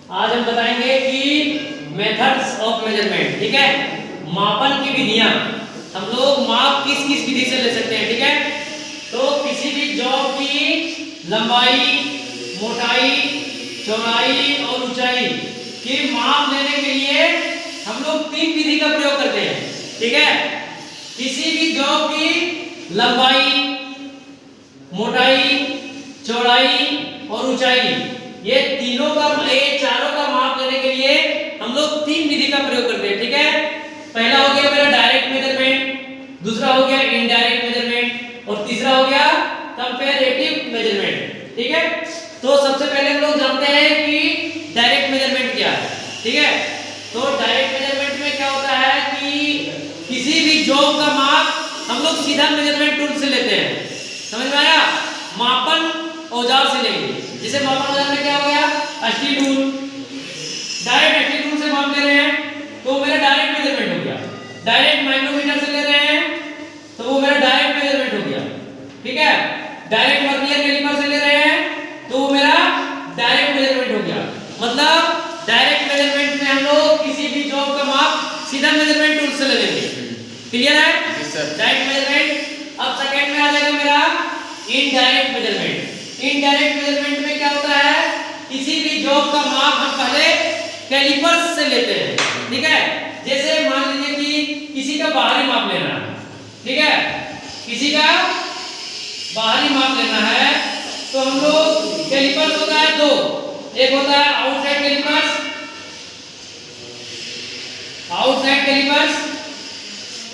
आज हम बताएंगे कि मेथड्स ऑफ मेजरमेंट। ठीक है, मापन की विधियां हम लोग माप किस किस विधि से ले सकते हैं। ठीक है, तो किसी भी जॉब की लंबाई, मोटाई, चौड़ाई और ऊंचाई की माप लेने के लिए हम लोग 3 विधि का प्रयोग करते हैं। ठीक है, किसी भी जॉब की लंबाई, मोटाई, चौड़ाई और ऊंचाई, ये चारों का माप लेने के लिए हम लोग 3 विधि का प्रयोग करते हैं। ठीक है, पहला हो गया मेरा डायरेक्ट मेजरमेंट, दूसरा हो गया इनडायरेक्ट मेजरमेंट और तीसरा हो गया कंपैरेटिव मेजरमेंट। ठीक है, तो सबसे पहले हम लोग जानते हैं कि डायरेक्ट मेजरमेंट क्या है। ठीक है, तो डायरेक्ट मेजरमेंट में क्या होता है कि किसी भी जॉब का माप हम लोग सीधा मेजरमेंट टूल से लेते हैं। समझ में आया? मापन औजार से लेंगे। जैसे मापन औजार में क्या हो गया, अस्टी टूल, डायरेक्ट अस्टी टूल से माप ले रहे हैं तो मेरा डायरेक्ट मेजरमेंट हो गया। डायरेक्ट माइक्रोमीटर से ले रहे हैं तो वो मेरा डायरेक्ट मेजरमेंट हो गया। ठीक है, डायरेक्ट वर्नियर कैलिपर से ले रहे हैं तो वो मेरा डायरेक्ट मेजरमेंट हो गया। मतलब डायरेक्ट मेजरमेंट में हम लोग किसी भी जॉब का माप सीधा मेजरमेंट टूल से ले लेंगे। क्लियर है? Direct measurement. अब सेकंड में आ जाएगा मेरा इनडायरेक्ट मेजरमेंट। इनडायरेक्ट मेजरमेंट में क्या होता है, किसी भी जॉब का माप हम पहले कैलिपर्स से लेते हैं। ठीक है, जैसे मान लीजिए कि किसी का बाहरी माप लेना है। ठीक है, किसी का बाहरी माप लेना है तो हम लोग कैलिपर्स होता है 2, एक होता है आउटसाइड कैलिपर्स,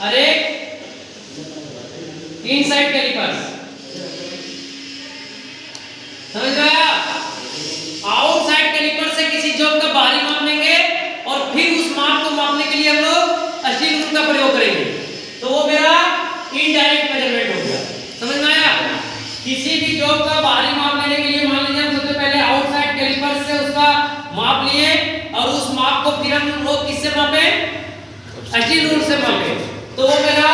और एक इनसाइड कैलिपर्स। समझ में आया? आउटसाइड कैलिपर से किसी जॉब का बाहरी माप लेंगे और फिर उस माप को मापने के लिए हम लोग अस्टी टूल का प्रयोग करेंगे तो वो मेरा इनडायरेक्ट मेजरमेंट हो गया। समझ में आया? किसी भी जॉब का बाहरी माप लेने के लिए मान लीजिए हम सबसे पहले आउटसाइड कैलिपर से उसका माप लिए और उस माप को फिर हम लोग किससे मापे, अस्टी टूल से मापे, तो वो मेरा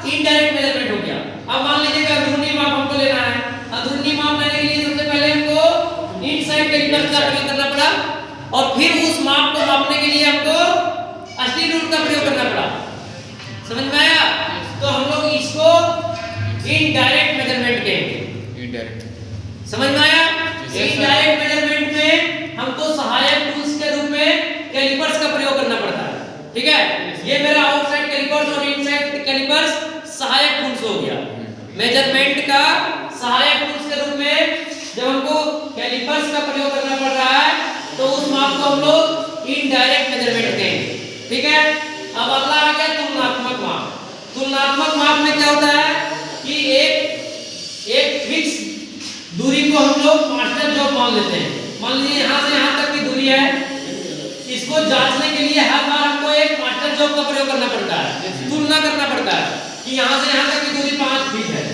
इनडायरेक्ट मेजरमेंट हो गया। अब मान लीजिए कि अंदरूनी माप हमको लेना है। अंदरूनी माप लेने के लिए सबसे पहले हमको इनसाइड कैलिपर का प्रयोग करना पड़ा और फिर उस माप को मापने के लिए हमको अस्टी टूल का प्रयोग करना पड़ा। समझ में आया? तो हम लोग इसको इनडायरेक्ट मेजरमेंट कहेंगे। इनडायरेक्ट समझ में आया? इनडायरेक्ट मेजरमेंट में हमको सहायक टूल्स के रूप में कैलिपर्स का प्रयोग करना पड़ता है। ठीक है, ये मेरा आउटसाइड कैलिपर्स और इनसाइड कैलिपर्स सहायक टूल्स हो गया। मेजरमेंट का सहायक टूल्स के रूप में जब हमको कैलिपर्स का प्रयोग करना पड़ रहा है तो उस माप को हम लोग इनडायरेक्ट मेजरमेंट कहेंगे। ठीक है, अब अगला आ गया तुलनात्मक माप। तुलनात्मक माप में क्या होता है कि एक फिक्स दूरी को हम लोग मास्टर जॉब मान लेते हैं। मान लीजिए यहाँ से यहाँ तक की दूरी है, इसको जांचने के लिए हर बार हमको एक मास्टर जॉब का प्रयोग करना पड़ता है, तुलना करना पड़ता है कि यहाँ से यहाँ तक की दूरी 5 फीट है।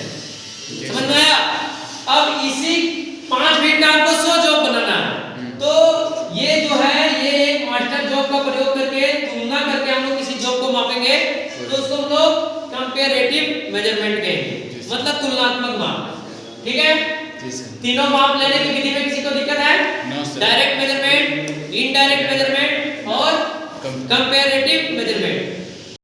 समझ में आया? अब इसी 5 फीट का हमको 100 जॉब बनाना है तो ये जो है ये एक मास्टर जॉब का प्रयोग करके तुलना करके हम लोग किसी जॉब को मापेंगे तो उसको हम लोग कंपैरेटिव मेजरमेंट कहेंगे, मतलब तुलनात्मक माप। ठीक है, तीनों माप लेने की विधि में किसी को दिक्कत है? डायरेक्ट मेजरमेंट, इनडायरेक्ट मेजरमेंट और कंपैरेटिव मेजरमेंट।